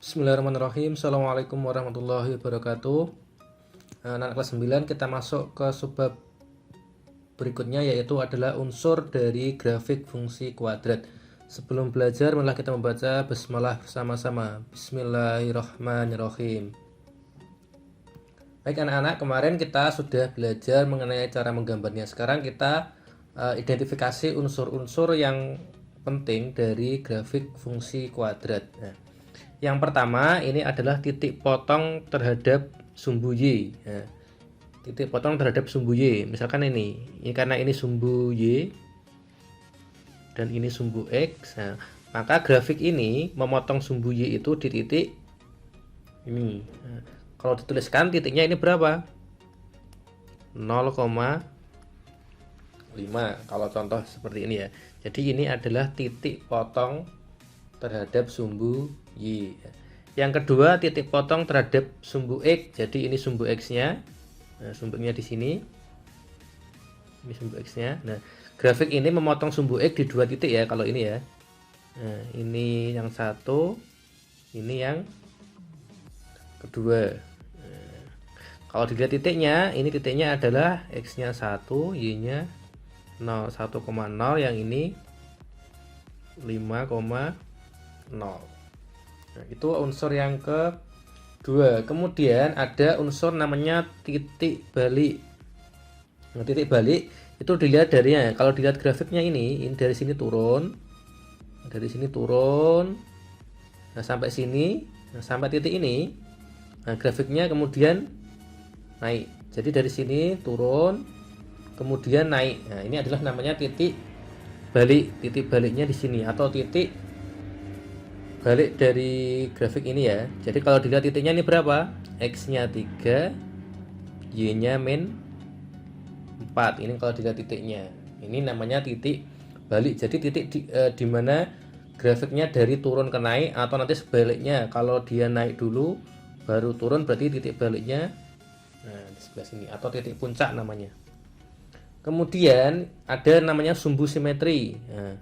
Bismillahirrahmanirrahim. Assalamualaikum warahmatullahi wabarakatuh. Anak kelas 9 kita masuk ke subbab berikutnya, yaitu adalah unsur dari grafik fungsi kuadrat. Sebelum belajar, marilah kita membaca basmalah bersama-sama. Bismillahirrahmanirrahim. Baik anak-anak, kemarin kita sudah belajar mengenai cara menggambarnya. Sekarang kita identifikasi unsur-unsur yang penting dari grafik fungsi kuadrat. Yang pertama ini adalah titik potong terhadap sumbu Y. Nah, titik potong terhadap sumbu Y. Misalkan ini karena ini sumbu Y dan ini sumbu X. Nah, maka grafik ini memotong sumbu Y itu di titik ini. Nah, kalau dituliskan titiknya ini berapa? 0,5. Kalau contoh seperti ini ya. Jadi ini adalah titik potong terhadap sumbu Y. Yang kedua, titik potong terhadap sumbu X. Jadi ini sumbu X-nya. Nah, sumbunya di sini. Ini sumbu X-nya. Nah, grafik ini memotong sumbu X di dua titik ya kalau ini ya. Nah, ini yang satu, ini yang kedua. Nah, kalau dilihat titiknya, ini titiknya adalah X-nya 1, Y-nya 0, 1,0, yang ini 5,0. Nah, itu unsur yang kedua. Kemudian ada unsur namanya titik balik. Nah, titik balik itu dilihat darinya. Kalau dilihat grafiknya ini dari sini turun, dari sini turun, nah sampai sini, nah sampai titik ini, nah grafiknya kemudian naik. Jadi dari sini turun, kemudian naik. Nah, ini adalah namanya titik balik. Titik baliknya di sini atau titik balik dari grafik ini ya. Jadi kalau dilihat titiknya ini berapa? X-nya 3, Y-nya min 4. Ini kalau dilihat titiknya. Ini namanya titik balik. Jadi titik di mana grafiknya dari turun ke naik, atau nanti sebaliknya. Kalau dia naik dulu baru turun, berarti titik baliknya di sebelah sini, atau titik puncak namanya. Kemudian ada namanya sumbu simetri. Nah,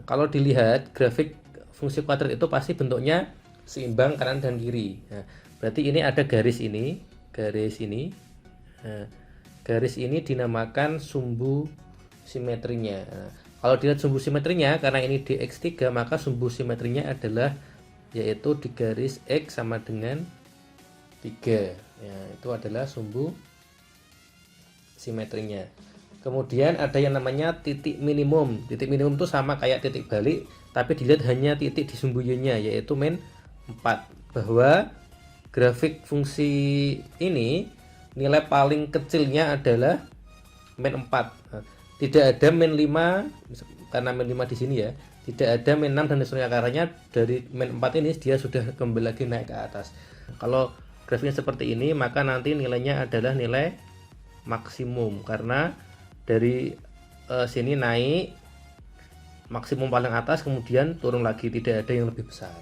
kalau dilihat grafik fungsi kuadrat itu pasti bentuknya seimbang kanan dan kiri. Nah, berarti ini ada garis ini, garis ini. Nah, garis ini dinamakan sumbu simetrinya. Nah, kalau dilihat sumbu simetrinya, karena ini di X3, maka sumbu simetrinya adalah yaitu di garis X sama dengan 3. Ya, itu adalah sumbu simetrinya. Kemudian ada yang namanya titik minimum. Titik minimum itu sama kayak titik balik, tapi dilihat hanya titik di sumbu Y-nya, yaitu min 4. Bahwa grafik fungsi ini nilai paling kecilnya adalah min 4. Nah, tidak ada min 5, karena min 5 di sini ya. Tidak ada min 6 dan seterusnya, karena dari min 4 ini dia sudah kembali lagi naik ke atas. Kalau grafiknya seperti ini, maka nanti nilainya adalah nilai maksimum, karena dari sini naik maksimum paling atas, kemudian turun lagi, tidak ada yang lebih besar.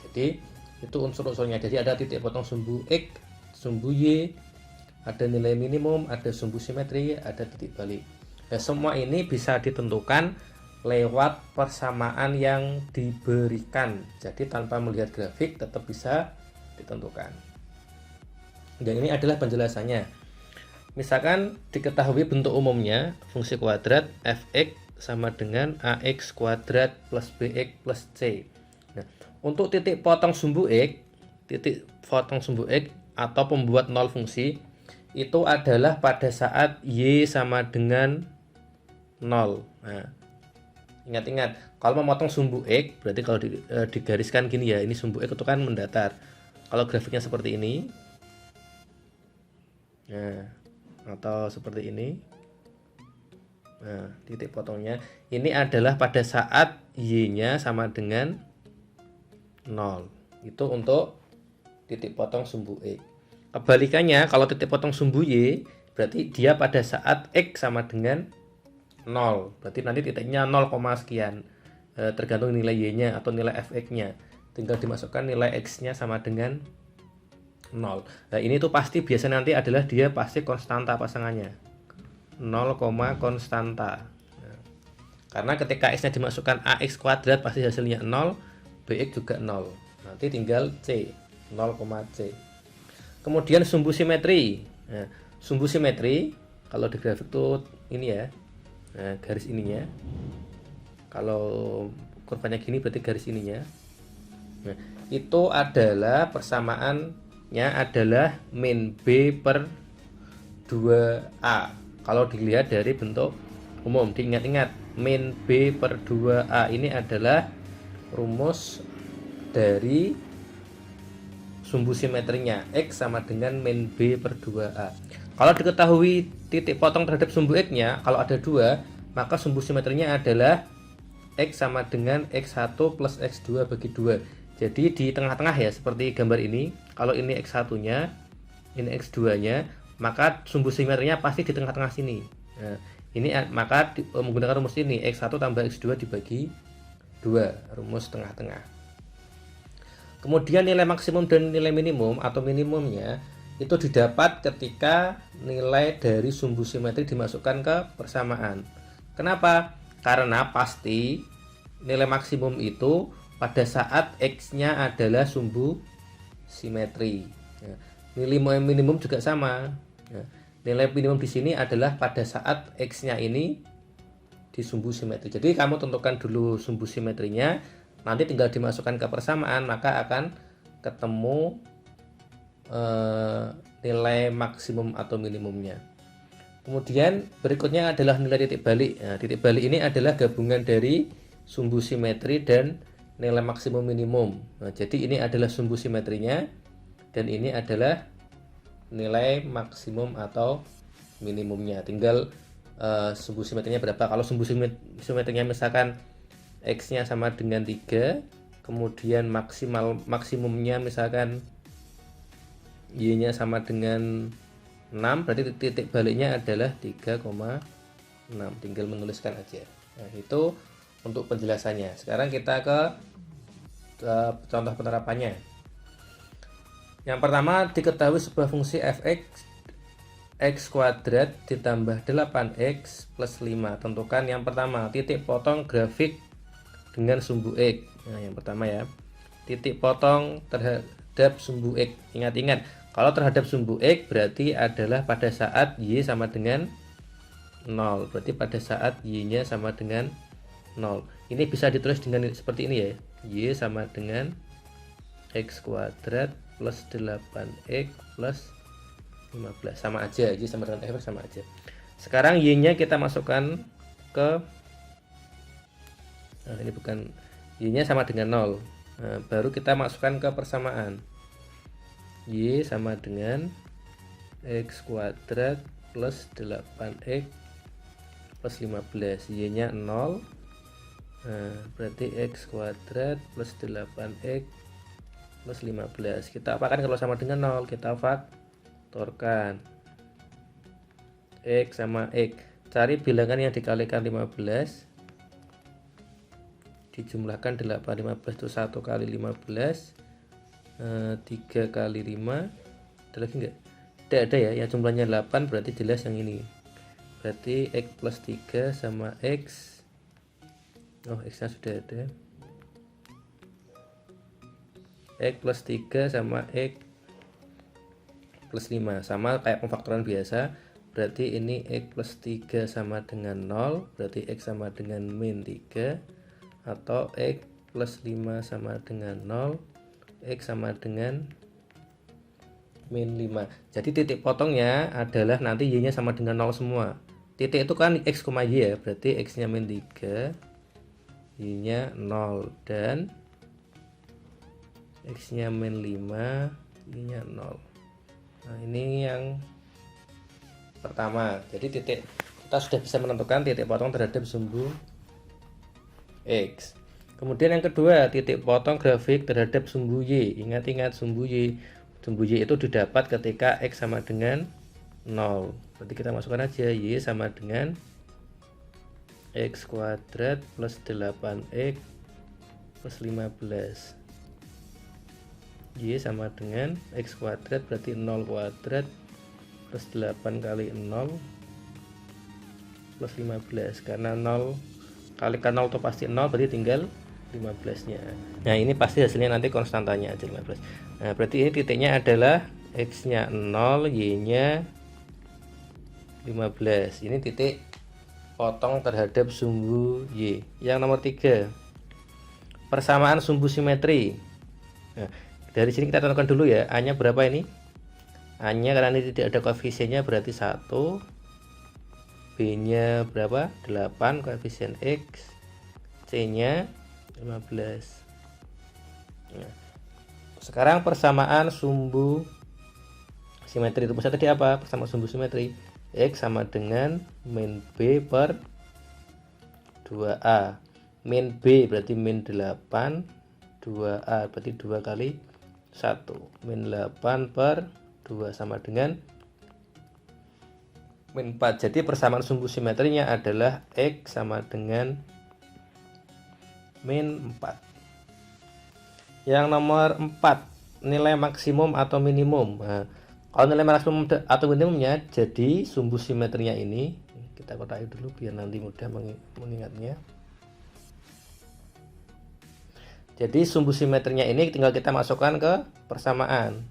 Jadi itu unsur-unsurnya. Jadi ada titik potong sumbu X, sumbu Y, ada nilai minimum, ada sumbu simetri, ada titik balik. Nah, semua ini bisa ditentukan lewat persamaan yang diberikan. Jadi tanpa melihat grafik tetap bisa ditentukan. Dan ini adalah penjelasannya. Misalkan diketahui bentuk umumnya fungsi kuadrat f(x) sama dengan ax kuadrat plus bx plus c. Nah, untuk titik potong sumbu x, atau pembuat nol fungsi itu adalah pada saat y sama dengan 0. Nah, ingat-ingat, kalau memotong sumbu x berarti kalau digariskan gini ya, ini sumbu x itu kan mendatar. Kalau grafiknya seperti ini, nah, atau seperti ini. Nah, titik potongnya ini adalah pada saat Y-nya sama dengan 0. Itu untuk titik potong sumbu X. Kebalikannya, kalau titik potong sumbu Y, berarti dia pada saat X sama dengan 0. Berarti nanti titiknya 0, sekian. Tergantung nilai Y-nya atau nilai fx-nya. Tinggal dimasukkan nilai X-nya sama dengan 0. Nah, ini tuh pasti biasa nanti adalah dia pasti konstanta pasangannya. 0, konstanta. Nah, karena ketika X-nya dimasukkan AX kuadrat pasti hasilnya 0, BX juga 0. Nah, nanti tinggal C, 0, C. Kemudian sumbu simetri. Nah, sumbu simetri kalau di grafik tuh ini ya, nah, garis ininya. Kalau kurvanya gini berarti garis ininya. Nah, itu adalah persamaannya adalah min B per 2A. Kalau dilihat dari bentuk umum, diingat-ingat min B per 2A ini adalah rumus dari sumbu simetrinya, X sama dengan min B per 2A. Kalau diketahui titik potong terhadap sumbu X-nya, kalau ada 2, maka sumbu simetrinya adalah X sama dengan X1 plus X2 bagi 2. Jadi di tengah-tengah ya, seperti gambar ini. Kalau ini X1-nya, ini X2-nya, maka sumbu simetrinya pasti di tengah-tengah sini. Nah, ini maka menggunakan rumus ini, X1 tambah X2 dibagi 2, rumus tengah-tengah. Kemudian nilai maksimum dan nilai minimum atau minimumnya itu didapat ketika nilai dari sumbu simetri dimasukkan ke persamaan. Kenapa? Karena pasti nilai maksimum itu pada saat X-nya adalah sumbu simetri. Ya, nilai minimum juga sama. Ya, nilai minimum di sini adalah pada saat X-nya ini di sumbu simetri. Jadi kamu tentukan dulu sumbu simetrinya, nanti tinggal dimasukkan ke persamaan, maka akan ketemu nilai maksimum atau minimumnya. Kemudian berikutnya adalah nilai titik balik. Nah, titik balik ini adalah gabungan dari sumbu simetri dan nilai maksimum minimum. Nah, jadi ini adalah sumbu simetrinya dan ini adalah nilai maksimum atau minimumnya. Tinggal sumbu simetrinya berapa. Kalau sumbu simetrinya misalkan X-nya sama dengan 3, kemudian maksimumnya misalkan Y-nya sama dengan 6, berarti titik baliknya adalah 3,6. Tinggal menuliskan aja. Nah, itu untuk penjelasannya. Sekarang kita ke contoh penerapannya. Yang pertama, diketahui sebuah fungsi fx x kuadrat ditambah 8x plus 5. Tentukan yang pertama, titik potong grafik dengan sumbu X. Nah, yang pertama ya, titik potong terhadap sumbu X. Ingat-ingat, kalau terhadap sumbu X berarti adalah pada saat Y sama dengan 0. Berarti pada saat Y-nya sama dengan 0. Ini bisa ditulis dengan seperti ini ya. Y sama dengan X kuadrat plus 8X plus 15. Sama aja, Y sama dengan X sama aja. Sekarang Y-nya kita masukkan ke, nah ini bukan, Y-nya sama dengan 0. Nah, baru kita masukkan ke persamaan. Y sama dengan X kuadrat plus 8X plus 15. Y-nya 0. Nah, berarti X kuadrat plus 8X plus 15. Kita apakan kalau sama dengan 0? Kita faktorkan. X sama X. Cari bilangan yang dikalikan 15. Dijumlahkan 8, 15 itu 1 kali 15, 3 kali 5, ada lagi enggak? Tidak ada ya, yang jumlahnya 8 berarti jelas yang ini. Berarti X plus 3 sama X, oh X nya sudah ada, X plus 3 sama X plus 5, sama kayak pemfaktoran biasa. Berarti ini X plus 3 sama dengan 0, berarti X sama dengan min 3, atau X plus 5 sama dengan 0, X sama dengan min 5. Jadi titik potongnya adalah nanti Y nya sama dengan 0 semua. Titik itu kan X, Y ya, berarti X nya min 3, Y nya 0, dan X nya min 5, Y nya 0. Nah ini yang pertama. Jadi titik, kita sudah bisa menentukan titik potong terhadap sumbu X. Kemudian yang kedua, titik potong grafik terhadap sumbu Y. Ingat-ingat sumbu Y. Sumbu Y itu didapat ketika X sama dengan 0. Berarti kita masukkan aja Y sama dengan X kuadrat plus 8X plus 15. Y sama dengan X kuadrat berarti 0 kuadrat plus 8 kali 0 plus 15. Karena 0 kalikan 0 itu pasti 0, berarti tinggal 15-nya. Nah, ini pasti hasilnya nanti konstantanya aja 15. Nah, berarti ini titiknya adalah X-nya 0, Y-nya 15. Ini titik potong terhadap sumbu Y. Yang nomor 3, persamaan sumbu simetri. Nah, dari sini kita tentukan dulu ya, A-nya berapa ini? A-nya karena ini tidak ada koefisiennya berarti 1. B-nya berapa? 8 koefisien X. C-nya 15. Nah, sekarang persamaan sumbu simetri itu tadi apa? Persamaan sumbu simetri X sama dengan min B per 2A. Min B berarti min 8, 2A berarti 2 kali 1. Min 8 per 2 sama dengan min 4. Jadi persamaan sumbu simetrinya adalah X sama dengan min 4. Yang nomor 4, nilai maksimum atau minimum. Nah, kalau nilai maksimum atau minimumnya, jadi sumbu simetrinya ini kita kotai dulu biar nanti mudah mengingatnya. Jadi sumbu simetrinya ini tinggal kita masukkan ke persamaan.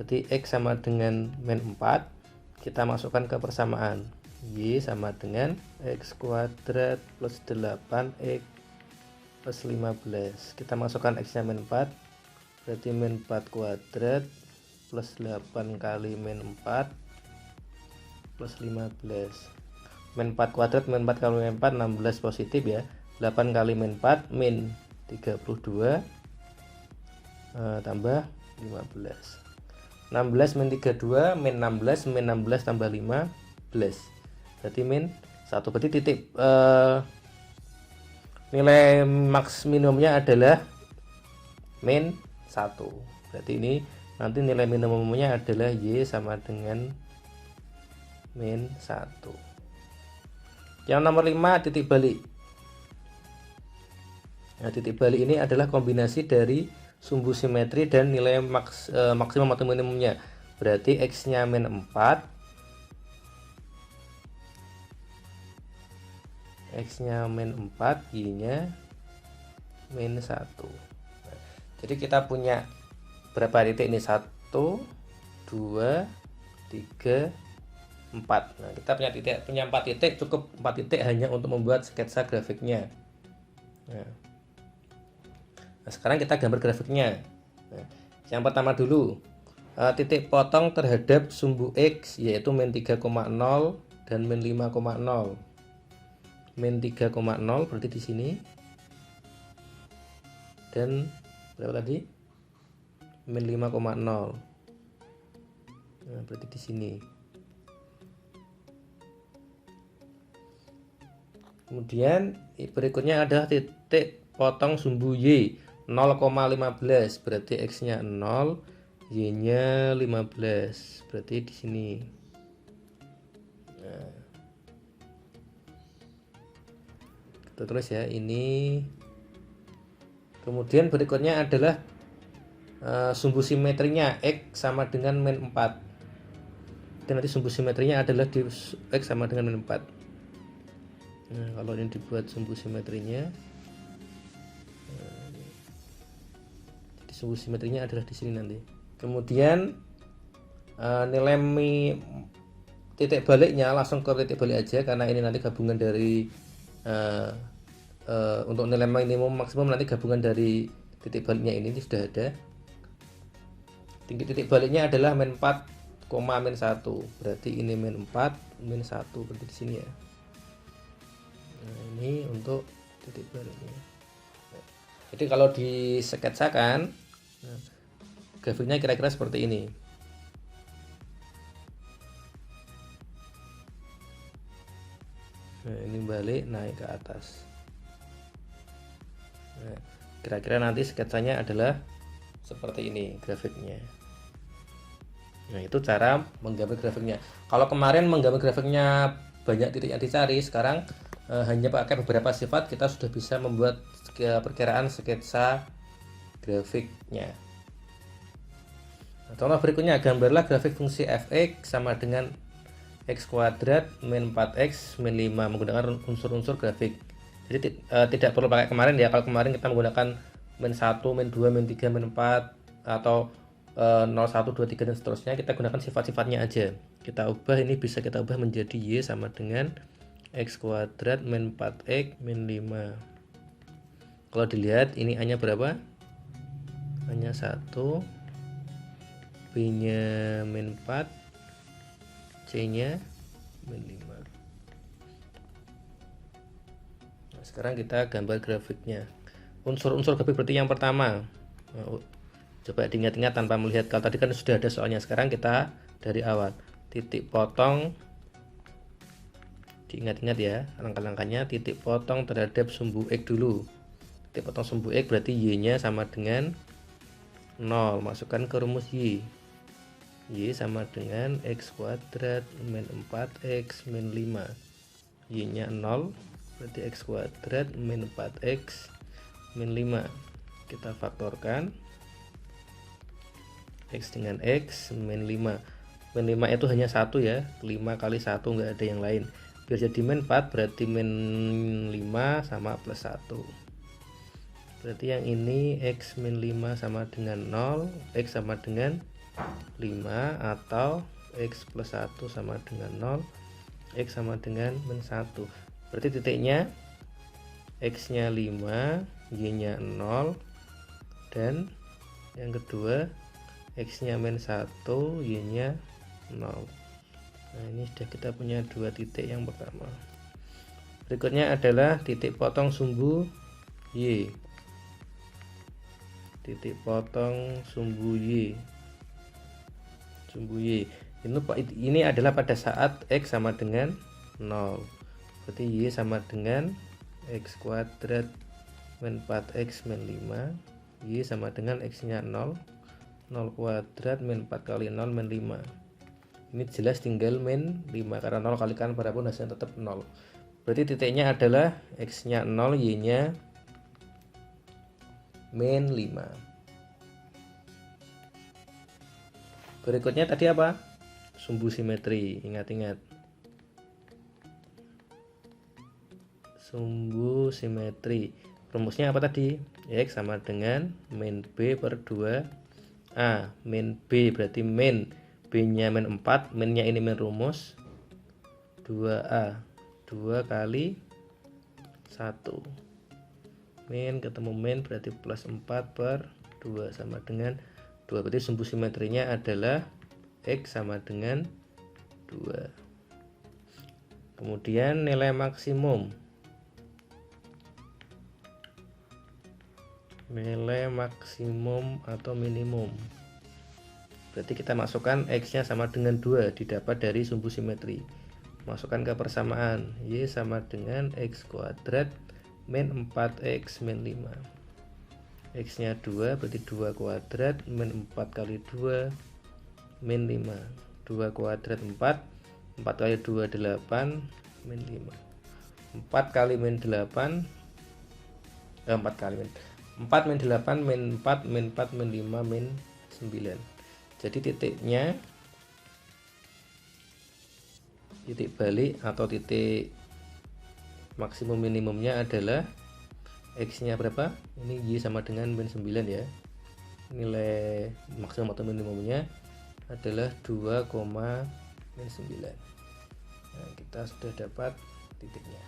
Jadi X sama dengan min 4, kita masukkan ke persamaan. Y sama dengan X kuadrat plus 8X plus 15. Kita masukkan X nya min 4, berarti min 4 kuadrat plus 8 kali min 4 plus 15. Min 4 kuadrat, min 4 kali min 4, 16 positif ya. 8 kali min 4, min 32 tambah 15. 16 min 32, min 16, min 16 tambah 15. Berarti min 1. Berarti titik nilai maksimumnya adalah min 1. Berarti ini nanti nilai minimumnya adalah Y sama dengan min 1. Yang nomor 5, titik balik. Nah, titik balik ini adalah kombinasi dari sumbu simetri dan nilai maksimum atau minimumnya. Berarti X nya min 4, X nya min 4, Y nya min 1. Jadi kita punya berapa titik ini? 1, 2, 3, 4. Nah, kita punya 4 titik, cukup 4 titik hanya untuk membuat sketsa grafiknya. Nah, sekarang kita gambar grafiknya. Nah, yang pertama dulu, titik potong terhadap sumbu X yaitu min 3,0 dan min 5,0. Min 3,0 berarti di sini, dan berapa tadi? Min 5,0. Nah, berarti di sini. Kemudian berikutnya adalah titik potong sumbu Y 0,15, berarti X nya 0, Y nya 15, berarti di sini. Nah, kita tulis ya ini. Kemudian berikutnya adalah sumbu simetrinya X sama dengan min 4. Dan nanti sumbu simetrinya adalah di X sama dengan min 4. Nah, kalau ini dibuat sumbu simetrinya, jadi sumbu simetrinya adalah di sini nanti. Kemudian nilai titik baliknya langsung ke titik balik aja, karena ini nanti gabungan dari untuk nilai minimum maksimum nanti gabungan dari titik baliknya ini sudah ada. Titik baliknya adalah min 4, min 1. Berarti ini min 4, min 1 berarti di sini ya. Nah, ini untuk titik baliknya. Nah, jadi kalau disketsakan, nah, grafiknya kira-kira seperti ini. Nah, ini balik naik ke atas. Nah, kira-kira nanti sketsanya adalah seperti ini grafiknya. Nah, itu cara menggambar grafiknya. Kalau kemarin menggambar grafiknya banyak titik yang dicari, sekarang hanya pakai beberapa sifat kita sudah bisa membuat perkiraan sketsa grafiknya. Nah, contoh berikutnya, gambarlah grafik fungsi fx sama dengan x kuadrat min 4x min 5 menggunakan unsur-unsur grafik. Jadi tidak perlu pakai kemarin ya. Kalau kemarin kita menggunakan min 1, min 2, min 3, min 4 atau 0, 1, 2, 3 dan seterusnya, kita gunakan sifat-sifatnya aja. Kita ubah, ini bisa kita ubah menjadi Y sama dengan X kuadrat min 4X min 5. Kalau dilihat ini A nya berapa? A nya 1, B nya min 4, C nya min 5. Nah, sekarang kita gambar grafiknya. Unsur-unsur grafik berarti yang pertama, coba diingat-ingat tanpa melihat. Kalau tadi kan sudah ada soalnya, sekarang kita dari awal. Titik potong, diingat-ingat ya langkah-langkahnya. Titik potong terhadap sumbu X dulu. Titik potong sumbu X berarti Y nya sama dengan 0. Masukkan ke rumus Y. Y sama dengan X kuadrat min 4X min 5. Y nya 0, berarti X kuadrat min 4X min 5. Kita faktorkan X dengan X min 5. Min 5 itu hanya 1 ya, 5 kali 1 enggak ada yang lain. Biar jadi min 4 berarti min 5 sama plus 1. Berarti yang ini X min 5 sama dengan 0, X sama dengan 5, atau X plus 1 sama dengan 0, X sama dengan min 1. Berarti titiknya X nya 5, Y nya 0, dan yang kedua X nya min 1, Y nya 0. Nah, ini sudah kita punya dua titik yang pertama. Berikutnya adalah titik potong sumbu Y. Titik potong sumbu Y. Sumbu Y. Ini adalah pada saat X sama dengan 0. Berarti Y sama dengan X kuadrat min 4X min 5. Y sama dengan X nya 0. 0 kuadrat min 4 kali 0 min 5. Ini jelas tinggal min 5 karena 0 kalikan berapapun hasilnya tetap 0. Berarti titiknya adalah X nya 0, Y nya min 5. Berikutnya tadi apa? Sumbu simetri. Ingat-ingat. Sumbu simetri. Rumusnya apa tadi? X sama dengan min B per 2A. Min B berarti min. B nya min 4. Min nya ini min rumus 2A. 2 kali 1. Min ketemu min berarti plus 4 per 2 sama dengan 2. Berarti sumbu simetrinya adalah X sama dengan 2. Kemudian nilai maksimum. Nilai maksimum atau minimum. Berarti kita masukkan X nya sama dengan 2, didapat dari sumbu simetri. Masukkan ke persamaan. Y sama dengan X kuadrat min 4X min 5. X nya 2 berarti 2 kuadrat min 4 kali 2 min 5. 2 kuadrat 4. 4 kali 2 8 min 5. 4 kali min 8 4 kali min 4 min 8 min 4 min 4 min 5 min 9. Jadi titiknya, titik balik atau titik maksimum minimumnya adalah X nya berapa? Ini Y sama dengan min 9 ya. Nilai maksimum atau minimumnya adalah 2, min 9. Nah, kita sudah dapat titiknya.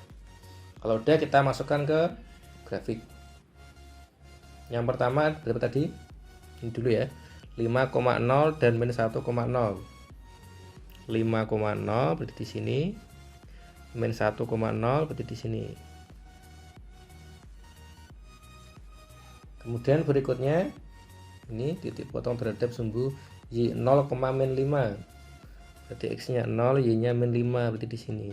Kalau udah, kita masukkan ke grafik. Yang pertama berapa tadi? Ini dulu ya. 5,0 dan min 1,0. 5,0 berarti di sini. Min 1,0 berarti di sini. Kemudian berikutnya ini titik potong terhadap sumbu Y 0, min 5. Berarti X nya 0, Y nya min 5 berarti di sini.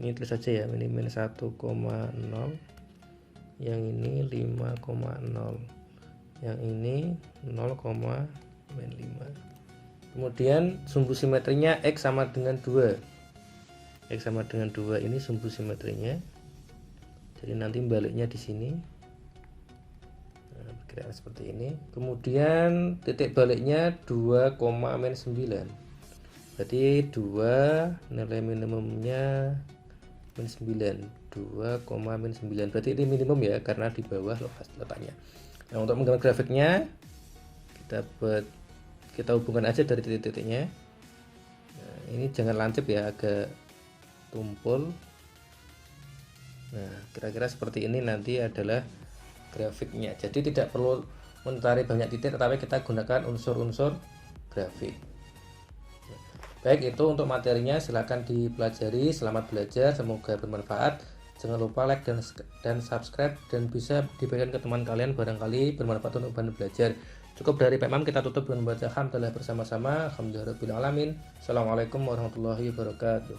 Ini tulis saja ya, ini min 1,0. Yang ini 5,0. Yang ini 0, min 5. Kemudian sumbu simetrinya X sama dengan 2. X sama dengan 2 ini sumbu simetrinya. Jadi nanti baliknya di sini. Nah, perkiraan seperti ini. Kemudian titik baliknya 2, min 9. Berarti 2 nilai minimumnya min 9, 2, min 9. Berarti ini minimum ya, karena di bawah letaknya. Nah, untuk menggambar grafiknya kita hubungkan aja dari titik-titiknya. Nah, ini jangan lancip ya, agak tumpul. Nah, kira-kira seperti ini nanti adalah grafiknya. Jadi tidak perlu mencari banyak titik, tetapi kita gunakan unsur-unsur grafik. Baik, itu untuk materinya, silahkan dipelajari. Selamat belajar, semoga bermanfaat. Jangan lupa like dan subscribe, dan bisa dibagikan ke teman kalian, barangkali bermanfaat untuk bahan belajar. Cukup dari Pak Imam, kita tutup dengan membaca hamdalah bersama-sama. Alhamdulillahirabbil alamin. Assalamualaikum warahmatullahi wabarakatuh.